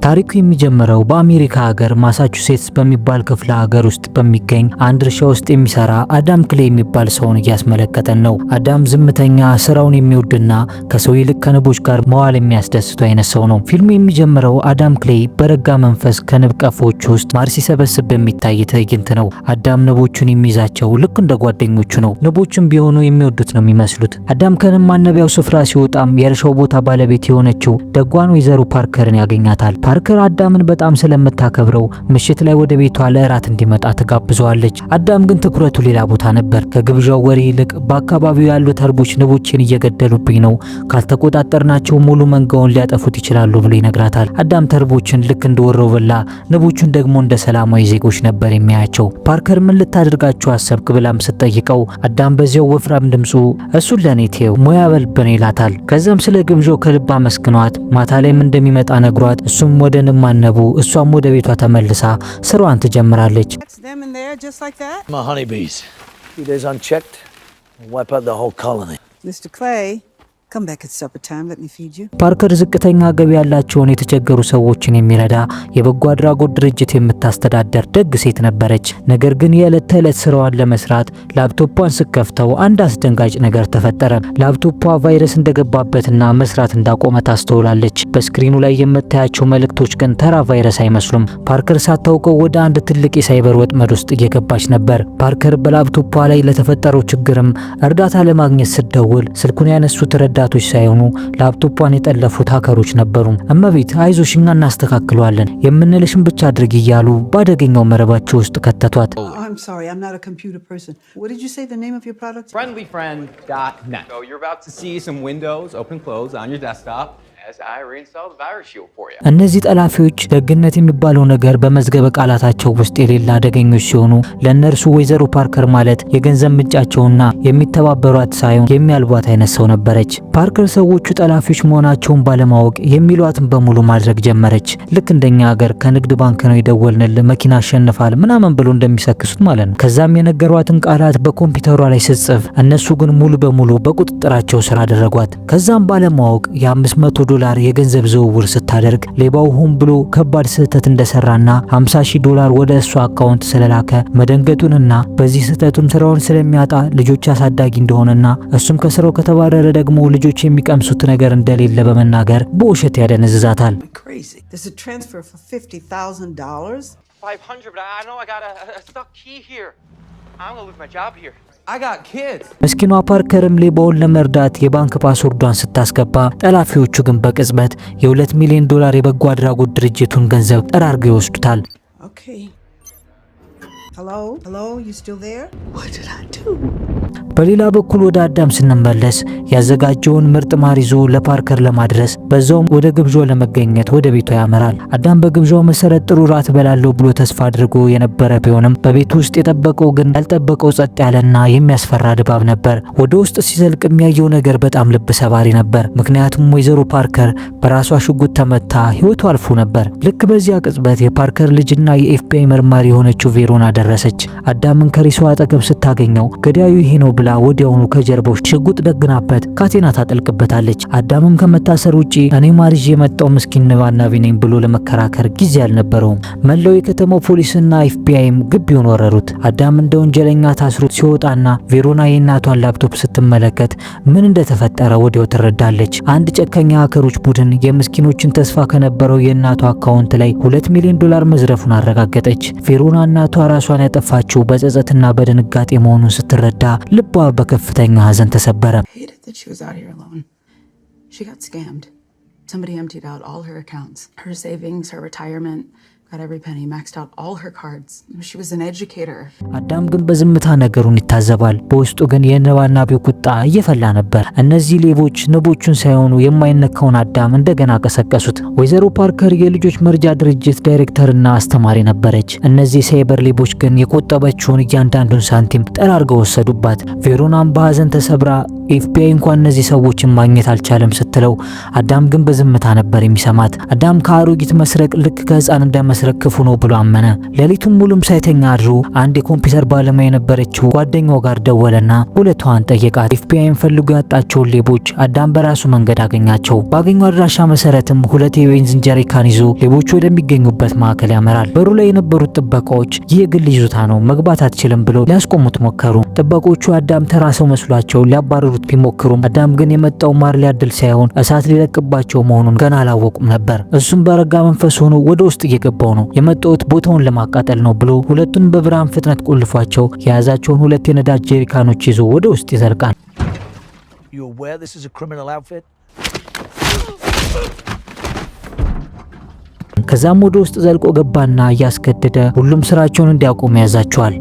ታሪኩ የሚጀምረው በአሜሪካ ሀገር ማሳቹሴትስ በሚባል ክፍለ ሀገር ውስጥ በሚገኝ አንድ እርሻ ውስጥ የሚሰራ አዳም ክሌይ የሚባል ሰውን እያስመለከተን ነው። አዳም ዝምተኛ፣ ስራውን የሚወድና ከሰው ይልቅ ከንቦች ጋር መዋል የሚያስደስቱ አይነት ሰው ነው። ፊልሙ የሚጀምረው አዳም ክሌይ በረጋ መንፈስ ከንብ ቀፎች ውስጥ ማር ሲሰበስብ በሚታይ ትዕይንት ነው። አዳም ንቦቹን የሚይዛቸው ልክ እንደ ጓደኞቹ ነው። ንቦቹም ቢሆኑ የሚወዱት ነው የሚመስሉት። አዳም ከንብ ማነቢያው ስፍራ ሲወጣም የእርሻው ቦታ ባለቤት የሆነችው ደጓን ወይዘሮ ፓርከርን ያገኛታል። ፓርከር አዳምን በጣም ስለምታከብረው ምሽት ላይ ወደ ቤቷ ለእራት እንዲመጣ ትጋብዘዋለች። አዳም ግን ትኩረቱ ሌላ ቦታ ነበር። ከግብዣው ወሬ ይልቅ በአካባቢው ያሉ ተርቦች ንቦችን እየገደሉብኝ ነው፣ ካልተቆጣጠርናቸው ሙሉ መንጋውን ሊያጠፉት ይችላሉ ብሎ ይነግራታል። አዳም ተርቦችን ልክ እንደወረው በላ፣ ንቦቹን ደግሞ እንደ ሰላማዊ ዜጎች ነበር የሚያያቸው። ፓርከር ምን ልታደርጋቸው አሰብክ ብላም ስትጠይቀው አዳም በዚያው ወፍራም ድምፁ እሱን ለኔ ተው ሙያ በልበን ይላታል። ከዛም ስለ ግብዣው ከልብ አመስግኗት ማታ ላይም እንደሚመጣ ነግሯት እሱም ወደ ንብ ማነቡ እሷም ወደ ቤቷ ተመልሳ ስራዋን ትጀምራለች። Mr. Clay, come back at supper time. Let me feed you. ፓርከር ዝቅተኛ ገቢ ያላቸውን የተቸገሩ ሰዎችን የሚረዳ የበጎ አድራጎት ድርጅት የምታስተዳደር ደግ ሴት ነበረች። ነገር ግን የዕለት ተዕለት ስራዋን ለመስራት ላፕቶፑን ስከፍተው አንድ አስደንጋጭ ነገር ተፈጠረ። ላፕቶፑ ቫይረስ እንደገባበትና መስራት እንዳቆመ ታስተውላለች። በስክሪኑ ላይ የምታያቸው መልእክቶች ግን ተራ ቫይረስ አይመስሉም። ፓርከር ሳታውቀው ወደ አንድ ትልቅ የሳይበር ወጥመድ ውስጥ እየገባች ነበር። ፓርከር በላፕቶፑ ላይ ለተፈጠረው ችግርም እርዳታ ለማግኘት ስትደውል ስልኩን ያነሱት ረዳቶች ሳይሆኑ ላፕቶፑን የጠለፉት ሃከሮች ነበሩ። እመቤት አይዞሽ እኛ እናስተካክለዋለን የምንልሽን ብቻ አድርጊ እያሉ ባደገኛው መረባቸው ውስጥ ከተቷት። I'm sorry, I'm not a computer person. What did you say the name of your product? Friendlyfriend.net. So you're about to see some windows open and close on your desktop. እነዚህ ጠላፊዎች ደግነት የሚባለው ነገር በመዝገበ ቃላታቸው ውስጥ የሌላ አደገኞች ሲሆኑ ለነርሱ ወይዘሮ ፓርከር ማለት የገንዘብ ምንጫቸውና የሚተባበሯት ሳይሆን የሚያልቧት አይነት ሰው ነበረች። ፓርከር ሰዎቹ ጠላፊዎች መሆናቸውን ባለማወቅ የሚሏትን በሙሉ ማድረግ ጀመረች። ልክ እንደኛ ሀገር ከንግድ ባንክ ነው የደወልንልህ መኪና አሸንፋል ምናምን ብሎ እንደሚሰክሱት ማለት ነው። ከዛም የነገሯትን ቃላት በኮምፒውተሯ ላይ ስትጽፍ እነሱ ግን ሙሉ በሙሉ በቁጥጥራቸው ስር አደረጓት። ከዛም ባለማወቅ የ500 $50 የገንዘብ ዝውውር ስታደርግ ሌባው ሆን ብሎ ከባድ ስህተት እንደሰራና $50,000 ወደ እሱ አካውንት ስለላከ መደንገጡንና በዚህ ስህተቱም ስራውን ስለሚያጣ ልጆች አሳዳጊ እንደሆነና እሱም ከስራው ከተባረረ ደግሞ ልጆች የሚቀምሱት ነገር እንደሌለ በመናገር በውሸት ያደነዝዛታል። There's a transfer for $50,000. $500, but I know I got a stuck key here. I'm gonna lose my job here. I got kids. መስኪኗ ፓርከርም ሌባውን ለመርዳት የባንክ ፓስወርዷን ስታስገባ ጠላፊዎቹ ግን በቅጽበት $2 ሚሊዮን የበጎ አድራጎት ድርጅቱን ገንዘብ ጠራርገው ይወስዱታል። Okay. Hello, you still there? What did I do? በሌላ በኩል ወደ አዳም ስንመለስ ያዘጋጀውን ምርጥ ማር ይዞ ለፓርከር ለማድረስ በዛውም ወደ ግብዣው ለመገኘት ወደ ቤቱ ያመራል። አዳም በግብዣው መሰረት ጥሩ ራት በላለው ብሎ ተስፋ አድርጎ የነበረ ቢሆንም በቤቱ ውስጥ የጠበቀው ግን ያልጠበቀው ጸጥ ያለና የሚያስፈራ ድባብ ነበር። ወደ ውስጥ ሲዘልቅ የሚያየው ነገር በጣም ልብ ሰባሪ ነበር። ምክንያቱም ወይዘሮ ፓርከር በራሷ ሽጉጥ ተመታ ህይወቷ አልፎ ነበር። ልክ በዚያ ቅጽበት የፓርከር ልጅና የኤፍቢአይ መርማሪ የሆነችው ቬሮና ደረሰች። አዳምን ከሪሷ አጠገብ ስታገኘው ገዳዩ ይሄ ነው ብላ ወዲያውኑ ከጀርባው ሽጉጥ ደግናበት ካቴና ታጠልቅበታለች። አዳምም ከመታሰር ውጪ እኔ ማርጅ የመጣው ምስኪን ንባናቢ ነኝ ብሎ ለመከራከር ጊዜ አልነበረውም። መላው የከተማው ፖሊስና ኤፍቢአይም ግቢውን ወረሩት። አዳም እንደ ወንጀለኛ ታስሮ ሲወጣና ቬሮና የእናቷን ላፕቶፕ ስትመለከት ምን እንደተፈጠረ ወዲያው ትረዳለች። አንድ ጨካኝ ሀከሮች ቡድን የምስኪኖችን ተስፋ ከነበረው የእናቷ አካውንት ላይ $2 ሚሊዮን መዝረፉን አረጋገጠች። ቬሮና እናቷ ራሷን ያጠፋችው በጸጸትና በድንጋጤ መሆኑን ስትረዳ ልቧ በከፍተኛ ሐዘን ተሰበረ። She was out here alone. She got scammed. Somebody emptied out all her accounts, her savings, her retirement, got every penny, maxed out all her cards. She was an educator. አዳም ግን በዝምታ ነገሩን ይታዘባል። በውስጡ ግን የንባናቢው ቁጣ እየፈላ ነበር። እነዚህ ሌቦች ንቦቹን ሳይሆኑ የማይነካውን አዳም እንደገና ቀሰቀሱት። ወይዘሮ ፓርከር የልጆች መርጃ ድርጅት ዳይሬክተርና አስተማሪ ነበረች። እነዚህ ሳይበር ሌቦች ግን የቆጠበችውን እያንዳንዱን ሳንቲም ጠራርገው ወሰዱባት። ቬሮናም በሐዘን ተሰብራ ኤፍቢአይ እንኳን እነዚህ ሰዎችን ማግኘት አልቻለም ስትለው አዳም ግን በዝምታ ነበር የሚሰማት። አዳም ከአሮጊት መስረቅ ልክ ከህፃን እንደመስረቅ ሊያስረክፉ ነው ብሎ አመነ። ሌሊቱን ሙሉም ሳይተኛ አድሮ አንድ የኮምፒውተር ባለሙያ የነበረችው ጓደኛው ጋር ደወለና ሁለቷን ጠየቃት። ኤፍቢአይን ፈልጎ ያጣቸውን ሌቦች አዳም በራሱ መንገድ አገኛቸው። ባገኘው አድራሻ መሰረትም ሁለት የቤንዚን ጀሪካን ይዞ ሌቦቹ ወደሚገኙበት ማዕከል ያመራል። በሩ ላይ የነበሩት ጥበቃዎች ይህ የግል ይዞታ ነው፣ መግባት አትችልም ብለው ሊያስቆሙት ሞከሩ። ጥበቆቹ አዳም ተራ ሰው መስሏቸው ሊያባረሩት ቢሞክሩም አዳም ግን የመጣው ማር ሊያድል ሳይሆን እሳት ሊለቅባቸው መሆኑን ገና አላወቁም ነበር። እሱም በረጋ መንፈስ ሆኖ ወደ ውስጥ እየገባው ነው። የመጣውት ቦታውን ለማቃጠል ነው ብሎ ሁለቱን በብርሃን ፍጥነት ቆልፏቸው የያዛቸውን ሁለት የነዳጅ ጀሪካኖች ይዞ ወደ ውስጥ ይዘልቃል። ከዛም ወደ ውስጥ ዘልቆ ገባና እያስገደደ ሁሉም ስራቸውን እንዲያቆሙ ያዛቸዋል።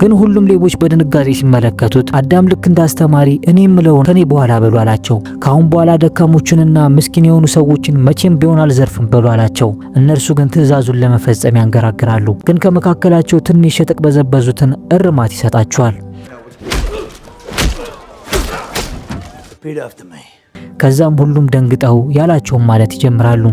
ግን ሁሉም ሌቦች በድንጋጤ ሲመለከቱት አዳም ልክ እንዳስተማሪ እኔ የምለውን ከኔ በኋላ በሉ አላቸው። ካሁን በኋላ ደካሞችንና ምስኪን የሆኑ ሰዎችን መቼም ቢሆን አልዘርፍም በሉ አላቸው። እነርሱ ግን ትዕዛዙን ለመፈጸም ያንገራግራሉ። ግን ከመካከላቸው ትንሽ የተቅበዘበዙትን እርማት ይሰጣቸዋል። ከዛም ሁሉም ደንግጠው ያላቸውን ማለት ይጀምራሉ።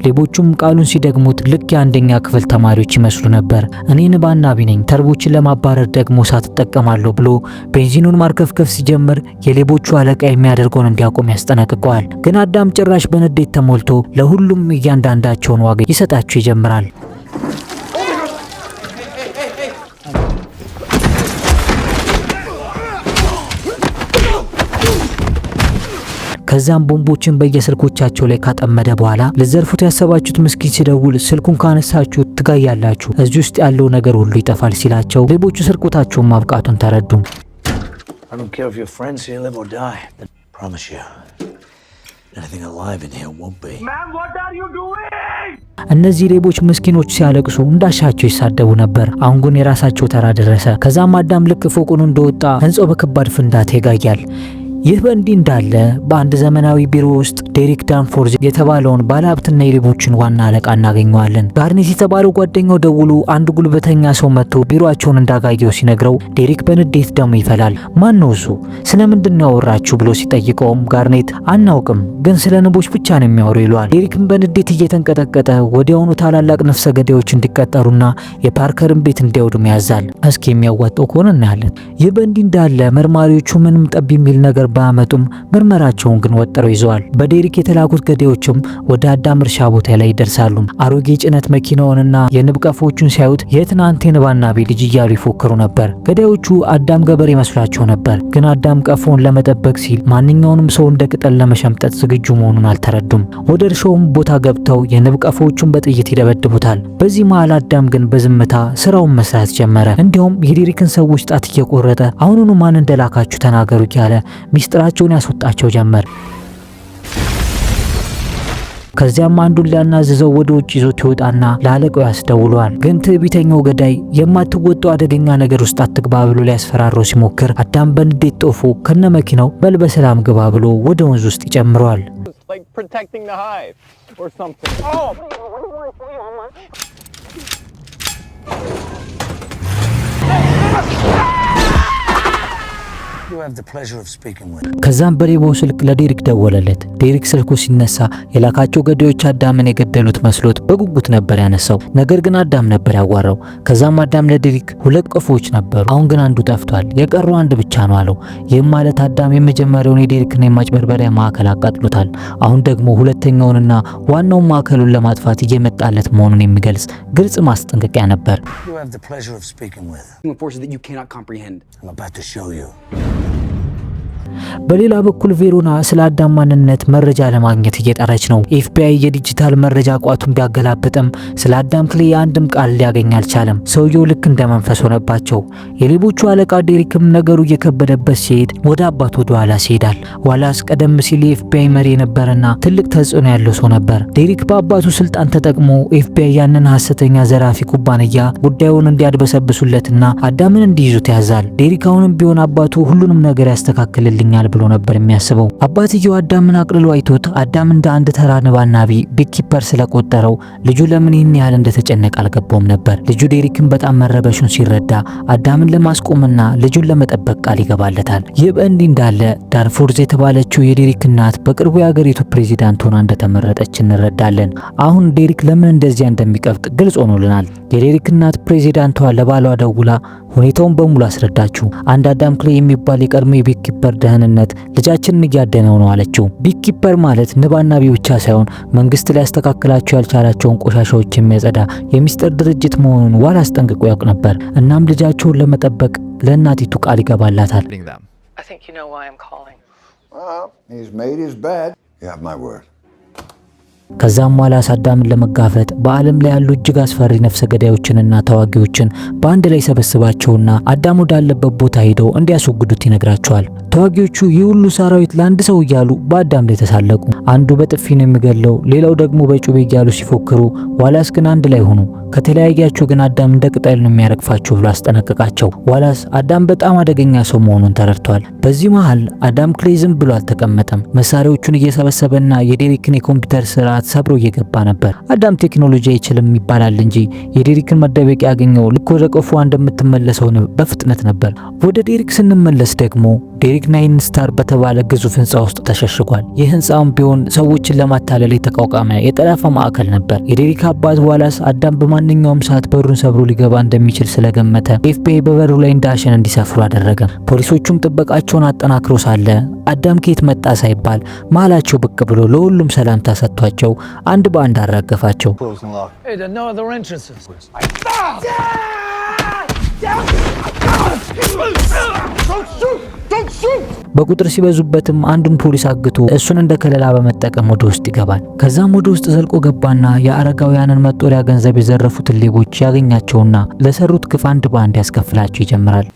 ሌቦቹም ቃሉን ሲደግሙት ልክ የአንደኛ ክፍል ተማሪዎች ይመስሉ ነበር። እኔ ንባና ቢነኝ ተርቦችን ለማባረር ደግሞ እሳት እጠቀማለሁ ብሎ ቤንዚኑን ማርከፍከፍ ሲጀምር የሌቦቹ አለቃ የሚያደርገውን እንዲያቆም ያስጠነቅቀዋል። ግን አዳም ጭራሽ በንዴት ተሞልቶ ለሁሉም እያንዳንዳቸውን ዋጋ ይሰጣቸው ይጀምራል። ከዛም ቦምቦችን በየስልኮቻቸው ላይ ካጠመደ በኋላ ለዘርፉት ያሰባችሁት ምስኪን ሲደውል ስልኩን ካነሳችሁ ትጋያላችሁ፣ እዚህ ውስጥ ያለው ነገር ሁሉ ይጠፋል ሲላቸው ሌቦቹ ስርቆታቸውን ማብቃቱን ተረዱ። እነዚህ ሌቦች ምስኪኖች ሲያለቅሱ እንዳሻቸው ይሳደቡ ነበር። አሁን ግን የራሳቸው ተራ ደረሰ። ከዛም አዳም ልክ ፎቁን እንደወጣ ህንጻው በከባድ ፍንዳታ ይጋያል። ይህ በእንዲህ እንዳለ በአንድ ዘመናዊ ቢሮ ውስጥ ዴሪክ ዳንፎርዝ የተባለውን ባለሀብትና የሌቦችን ዋና አለቃ እናገኘዋለን። ጋርኔት የተባለው ጓደኛው ደውሎ አንድ ጉልበተኛ ሰው መጥቶ ቢሮአቸውን እንዳጋየው ሲነግረው ዴሪክ በንዴት ደሙ ይፈላል። ማን ነው እሱ? ስለምንድን ነው ያወራችሁ ብሎ ሲጠይቀውም ጋርኔት አናውቅም፣ ግን ስለ ንቦች ብቻ ነው የሚያወሩ ይለዋል። ዴሪክም በንዴት እየተንቀጠቀጠ ወዲያውኑ ታላላቅ ነፍሰ ገዳዮች እንዲቀጠሩና የፓርከርን ቤት እንዲያወድሙ ያዛል። እስኪ የሚያዋጣው ከሆነ እናያለን። ይህ በእንዲህ እንዳለ መርማሪዎቹ ምንም ጠብ የሚል ነገር ባያመጡም ምርመራቸውን ግን ወጥረው ይዘዋል። በዴሪክ የተላኩት ገዳዮችም ወደ አዳም እርሻ ቦታ ላይ ይደርሳሉ። አሮጌ ጭነት መኪናውንና የንብ ቀፎቹን ሲያዩት የትናንት የንባና ቤ ልጅ እያሉ ይፎክሩ ነበር። ገዳዮቹ አዳም ገበሬ መስሏቸው ነበር። ግን አዳም ቀፎውን ለመጠበቅ ሲል ማንኛውንም ሰው እንደ ቅጠል ለመሸምጠት ዝግጁ መሆኑን አልተረዱም። ወደ እርሻውም ቦታ ገብተው የንብ ቀፎቹን በጥይት ይደበድቡታል። በዚህ መሃል አዳም ግን በዝምታ ስራውን መስራት ጀመረ። እንዲሁም የዴሪክን ሰዎች ጣት እየቆረጠ አሁኑኑ ማን እንደላካችሁ ተናገሩ እያለ ሚስጥራቸውን ያስወጣቸው ጀመር። ከዚያም አንዱን ሊያናዝዘው ወደ ውጭ ይዞት ይወጣና ለአለቃው ያስደውለዋል። ግን ትዕቢተኛው ገዳይ የማትወጣው አደገኛ ነገር ውስጥ አትግባ ብሎ ሊያስፈራረው ሲሞክር አዳም በንዴት ጦፎ ከነመኪናው በል በሰላም ግባ ብሎ ወደ ወንዝ ውስጥ ይጨምረዋል። ከዛም በሌባው ስልክ ለዴሪክ ደወለለት። ዴሪክ ስልኩ ሲነሳ የላካቸው ገዳዮች አዳምን የገደሉት መስሎት በጉጉት ነበር ያነሳው። ነገር ግን አዳም ነበር ያዋራው። ከዛም አዳም ለዴሪክ ሁለት ቀፎች ነበሩ፣ አሁን ግን አንዱ ጠፍቷል፣ የቀረው አንድ ብቻ ነው አለው። ይህም ማለት አዳም የመጀመሪያውን የዴሪክና የማጭበርበሪያ ማዕከል አቃጥሎታል። አሁን ደግሞ ሁለተኛውንና ዋናውን ማዕከሉን ለማጥፋት እየመጣለት መሆኑን የሚገልጽ ግልጽ ማስጠንቀቂያ ነበር። በሌላ በኩል ቬሮና ስለ አዳም ማንነት መረጃ ለማግኘት እየጣረች ነው። ኤፍቢአይ የዲጂታል መረጃ ቋቱን ቢያገላብጥም ስለ አዳም ክሌ አንድም ቃል ሊያገኝ አልቻለም። ሰውየው ልክ እንደ መንፈስ ሆነባቸው። የሌቦቹ አለቃ ዴሪክም ነገሩ እየከበደበት ሲሄድ ወደ አባቱ ወደ ዋላስ ይሄዳል። ዋላስ ቀደም ሲል የኤፍቢአይ መሪ የነበረና ትልቅ ተጽዕኖ ያለው ሰው ነበር። ዴሪክ በአባቱ ስልጣን ተጠቅሞ ኤፍቢአይ ያንን ሐሰተኛ ዘራፊ ኩባንያ ጉዳዩን እንዲያድበሰብሱለትና አዳምን እንዲይዙት ያዛል። ዴሪክ አሁንም ቢሆን አባቱ ሁሉንም ነገር ያስተካክልልኛል ብሎ ነበር የሚያስበው። አባትየው አዳምን አቅልሎ አይቶት አዳም እንደ አንድ ተራ ንብ አናቢ ቢክኪፐር ስለቆጠረው ልጁ ለምን ይህን ያህል እንደተጨነቀ አልገባውም ነበር። ልጁ ዴሪክን በጣም መረበሹን ሲረዳ አዳምን ለማስቆምና ልጁን ለመጠበቅ ቃል ይገባለታል። ይህ በእንዲህ እንዳለ ዳንፎርዝ የተባለችው የዴሪክ እናት በቅርቡ የሀገሪቱ ፕሬዚዳንት ሆና እንደተመረጠች እንረዳለን። አሁን ዴሪክ ለምን እንደዚያ እንደሚቀብጥ ግልጽ ሆኖልናል። የዴሪክ እናት ፕሬዚዳንቷ ለባሏ ደውላ ሁኔታውን በሙሉ አስረዳችው። አንድ አዳም ክሌይ የሚባል የቀድሞ የቢክኪፐር ደህንነት ልጃችንን እያደነው ነው አለችው። ቢክኪፐር ማለት ንብ አናቢ ብቻ ሳይሆን መንግስት ሊያስተካክላቸው ያልቻላቸውን ቆሻሻዎች የሚያጸዳ የሚስጥር ድርጅት መሆኑን ዋላስ ጠንቅቆ ያውቅ ነበር። እናም ልጃቸውን ለመጠበቅ ለእናቲቱ ቃል ይገባላታል። I think you know why I'm calling. Well, he's made his bed. You have my word. ከዛም ዋላስ አዳምን ለመጋፈጥ በዓለም ላይ ያሉ እጅግ አስፈሪ ነፍሰ ገዳዮችንና ተዋጊዎችን በአንድ ላይ ሰበስባቸውና አዳም ወዳለበት ቦታ ሄደው እንዲያስወግዱት ይነግራቸዋል። ተዋጊዎቹ ይህ ሁሉ ሰራዊት ለአንድ ሰው እያሉ በአዳም ላይ ተሳለቁ። አንዱ በጥፊ ነው የሚገለው፣ ሌላው ደግሞ በጩቤ እያሉ ሲፎክሩ፣ ዋላስ ግን አንድ ላይ ሆኑ። ከተለያያችሁ ግን አዳም እንደ ቅጠል ነው የሚያረግፋችሁ ብሎ አስጠነቀቃቸው። ዋላስ አዳም በጣም አደገኛ ሰው መሆኑን ተረድቷል። በዚህ መሃል አዳም ክሌይ ዝም ብሎ አልተቀመጠም። መሳሪያዎቹን እየሰበሰበና የዴሪክን የኮምፒውተር ስርዓት ሰብሮ እየገባ ነበር። አዳም ቴክኖሎጂ አይችልም ይባላል እንጂ የዴሪክን መደበቂያ ያገኘው ልክ ወደ ቀፏ እንደምትመለሰው በፍጥነት ነበር። ወደ ዴሪክ ስንመለስ ደግሞ ዴሪክ ናይን ስታር በተባለ ግዙፍ ህንጻ ውስጥ ተሸሽጓል። ይህ ህንጻም ቢሆን ሰዎችን ለማታለል የተቋቋመ የጠለፋ ማዕከል ነበር። የዴሪክ አባት ዋላስ አዳም በማንኛውም ሰዓት በሩን ሰብሮ ሊገባ እንደሚችል ስለገመተ ኤፍቢአይ በበሩ ላይ እንዳሸን እንዲሰፍሩ አደረገ። ፖሊሶቹም ጥበቃቸውን አጠናክሮ ሳለ አዳም ከየት መጣ ሳይባል መሃላቸው ብቅ ብሎ ለሁሉም ሰላምታ ሰጥቷቸው አንድ በአንድ አራገፋቸው። Hey, there are no other entrances. በቁጥር ሲበዙበትም አንዱን ፖሊስ አግቶ እሱን እንደ ከለላ በመጠቀም ወደ ውስጥ ይገባል። ከዛም ወደ ውስጥ ዘልቆ ገባና የአረጋውያንን መጦሪያ ገንዘብ የዘረፉትን ሌቦች ያገኛቸውና ለሰሩት ግፍ አንድ በአንድ ያስከፍላቸው ይጀምራል።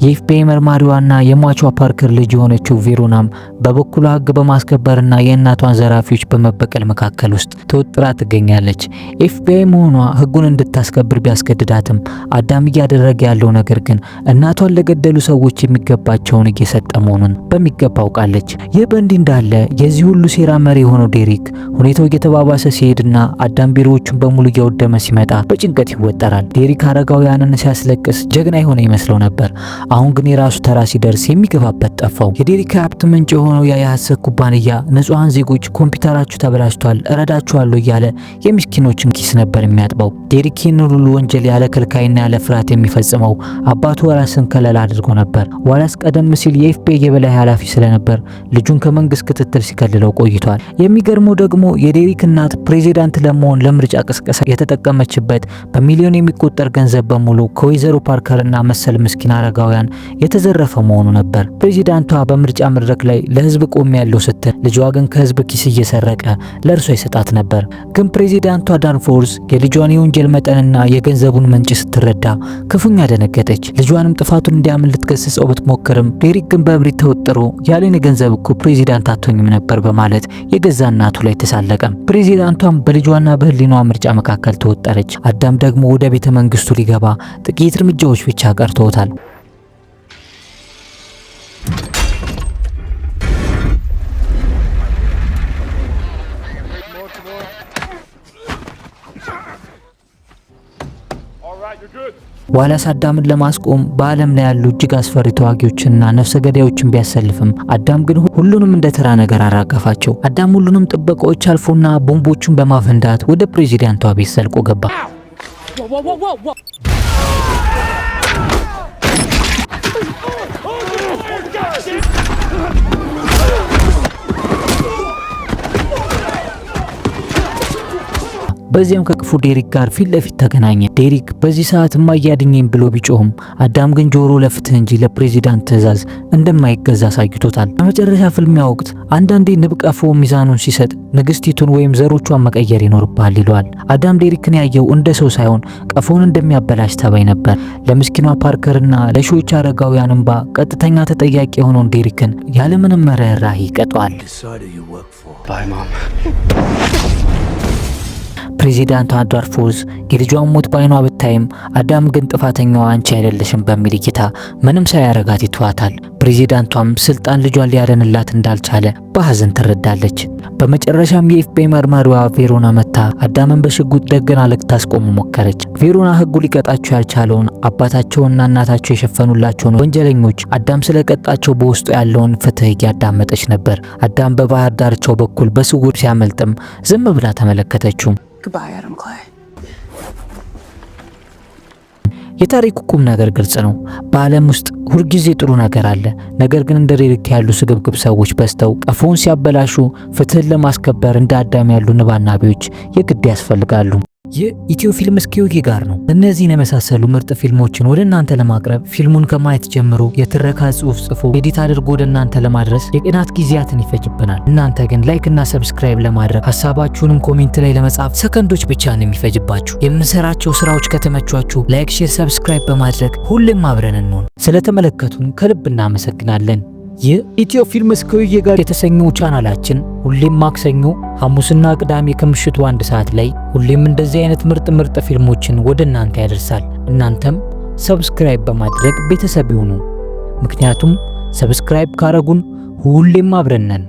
የኤፍቢአይ መርማሪዋና የሟቿ ፓርከር ልጅ የሆነችው ቬሮናም በበኩሏ ሕግ በማስከበርና የእናቷን ዘራፊዎች በመበቀል መካከል ውስጥ ተወጥራ ትገኛለች። ኤፍቢአይ መሆኗ ሕጉን እንድታስከብር ቢያስገድዳትም አዳም እያደረገ ያለው ነገር ግን እናቷን ለገደሉ ሰዎች የሚገባቸውን እየሰጠ መሆኑን በሚገባ አውቃለች። ይህ በእንዲህ እንዳለ የዚህ ሁሉ ሴራ መሪ የሆነው ዴሪክ ሁኔታው እየተባባሰ ሲሄድና አዳም ቢሮዎቹን በሙሉ እያወደመ ሲመጣ በጭንቀት ይወጠራል። ዴሪክ አረጋውያንን ሲያስለቅስ ጀግና የሆነ ይመስለው ነበር። አሁን ግን የራሱ ተራ ሲደርስ የሚገባበት ጠፋው። የዴሪክ ሀብት ምንጭ የሆነው የሐሰት ኩባንያ ንጹሃን ዜጎች ኮምፒውተራችሁ ተበላሽቷል እረዳችኋለሁ እያለ የምስኪኖችን ኪስ ነበር የሚያጥበው። ዴሪክ ይህንን ሁሉ ወንጀል ያለ ከልካይና ያለ ፍርሃት የሚፈጽመው አባቱ ዋላስን ከለላ አድርጎ ነበር። ዋላስ ቀደም ሲል የኤፍቢአይ የበላይ ኃላፊ ስለነበር ልጁን ከመንግስት ክትትል ሲከልለው ቆይቷል። የሚገርመው ደግሞ የዴሪክ እናት ፕሬዚዳንት ለመሆን ለምርጫ ቅስቀሳ የተጠቀመችበት በሚሊዮን የሚቆጠር ገንዘብ በሙሉ ከወይዘሮ ፓርከርና መሰል ምስኪን አረጋውያን የተዘረፈ መሆኑ ነበር። ፕሬዚዳንቷ በምርጫ መድረክ ላይ ለህዝብ ቆም ያለው ስትል ልጇ ግን ከህዝብ ኪስ እየሰረቀ ለእርሷ ይሰጣት ነበር። ግን ፕሬዚዳንቷ ዳንፎርዝ የልጇን የወንጀል መጠንና የገንዘቡን ምንጭ ስትረዳ ክፉኛ ደነገጠች። ልጇንም ጥፋቱን እንዲያምን ልትገስጸው ብትሞክርም ዴሪክ ግን በእብሪት ተወጥሮ ያለን የገንዘብ እኮ ፕሬዚዳንት አትሆኝም ነበር በማለት የገዛ እናቱ ላይ ተሳለቀም። ፕሬዚዳንቷም በልጇና በህሊናዋ ምርጫ መካከል ተወጠረች። አዳም ደግሞ ወደ ቤተ መንግስቱ ሊገባ ጥቂት እርምጃዎች ብቻ ቀርተውታል። ዋላስ አዳምን ለማስቆም በዓለም ላይ ያሉ እጅግ አስፈሪ ተዋጊዎችንና ነፍሰ ገዳዮችን ቢያሰልፍም አዳም ግን ሁሉንም እንደ ተራ ነገር አራገፋቸው። አዳም ሁሉንም ጥበቃዎች አልፎና ቦምቦቹን በማፈንዳት ወደ ፕሬዚዳንቷ ቤት ዘልቆ ገባ። በዚያም ከክፉ ዴሪክ ጋር ፊት ለፊት ተገናኘ። ዴሪክ በዚህ ሰዓት ማያድኝም ብሎ ቢጮህም አዳም ግን ጆሮ ለፍትህ እንጂ ለፕሬዚዳንት ትዕዛዝ እንደማይገዛ አሳይቶታል። በመጨረሻ ፍልሚያ ወቅት አንዳንዴ ንብ ቀፎ ሚዛኑን ሲሰጥ ንግስቲቱን ወይም ዘሮቿን መቀየር ይኖርባል ይለዋል። አዳም ዴሪክን ያየው እንደ ሰው ሳይሆን ቀፎን እንደሚያበላሽ ተባይ ነበር። ለምስኪኗ ፓርከርና ለሺዎች አረጋውያን እንባ ቀጥተኛ ተጠያቂ የሆነውን ዴሪክን ያለምንም ርህራሄ ይቀጣዋል። Bye, Mom. ፕሬዚዳንቷ ዳርፎዝ የልጇን ሞት ባይኗ ብታይም አዳም ግን ጥፋተኛዋ አንቺ አይደለሽም በሚል እይታ ምንም ሳያረጋት ይተዋታል። ፕሬዚዳንቷም ስልጣን ልጇን ሊያደንላት እንዳልቻለ በሐዘን ትረዳለች። በመጨረሻም የኤፍቢአይ መርማሪዋ ቬሮና መታ አዳምን በሽጉጥ ደግና ልታስቆም ሞከረች። ቬሮና ሕጉ ሊቀጣቸው ያልቻለውን አባታቸውና እናታቸው የሸፈኑላቸውን ወንጀለኞች አዳም ስለቀጣቸው በውስጡ ያለውን ፍትህ እያዳመጠች ነበር። አዳም በባህር ዳርቻው በኩል በስውር ሲያመልጥም ዝም ብላ ተመለከተችው። Goodbye, Adam Clay. የታሪኩ ቁም ነገር ግልጽ ነው። በዓለም ውስጥ ሁልጊዜ ጥሩ ነገር አለ። ነገር ግን እንደ ዴሪክ ያሉ ስግብግብ ሰዎች በስተው ቀፎውን ሲያበላሹ ፍትህን ለማስከበር እንደ አዳም ያሉ ንባናቢዎች የግድ ያስፈልጋሉ። ይህ ኢትዮ ፊልም ስኪዩጊ ጋር ነው። እነዚህን የመሳሰሉ ምርጥ ፊልሞችን ወደ እናንተ ለማቅረብ ፊልሙን ከማየት ጀምሮ የትረካ ጽሑፍ ጽፎ ኤዲት አድርጎ ወደ እናንተ ለማድረስ የቀናት ጊዜያትን ይፈጅብናል። እናንተ ግን ላይክ እና ሰብስክራይብ ለማድረግ ሐሳባችሁንም ኮሜንት ላይ ለመጻፍ ሰከንዶች ብቻ ነው የሚፈጅባችሁ። የምንሰራቸው ስራዎች ከተመቿችሁ ላይክ፣ ሼር፣ ሰብስክራይብ በማድረግ ሁሌም አብረን እንሆን። ስለተመለከቱን ከልብ እናመሰግናለን። ይህ ኢትዮ ፊልም ስኪዩጊ ጋር የተሰኘው ቻናላችን ሁሌም ማክሰኞ፣ ሐሙስና ቅዳሜ ከምሽቱ 1 ሰዓት ላይ ሁሌም እንደዚህ አይነት ምርጥ ፊልሞችን ወደ እናንተ ያደርሳል። እናንተም ሰብስክራይብ በማድረግ ቤተሰብ ይሁኑ። ምክንያቱም ሰብስክራይብ ካረጉን ሁሌም አብረን ነን።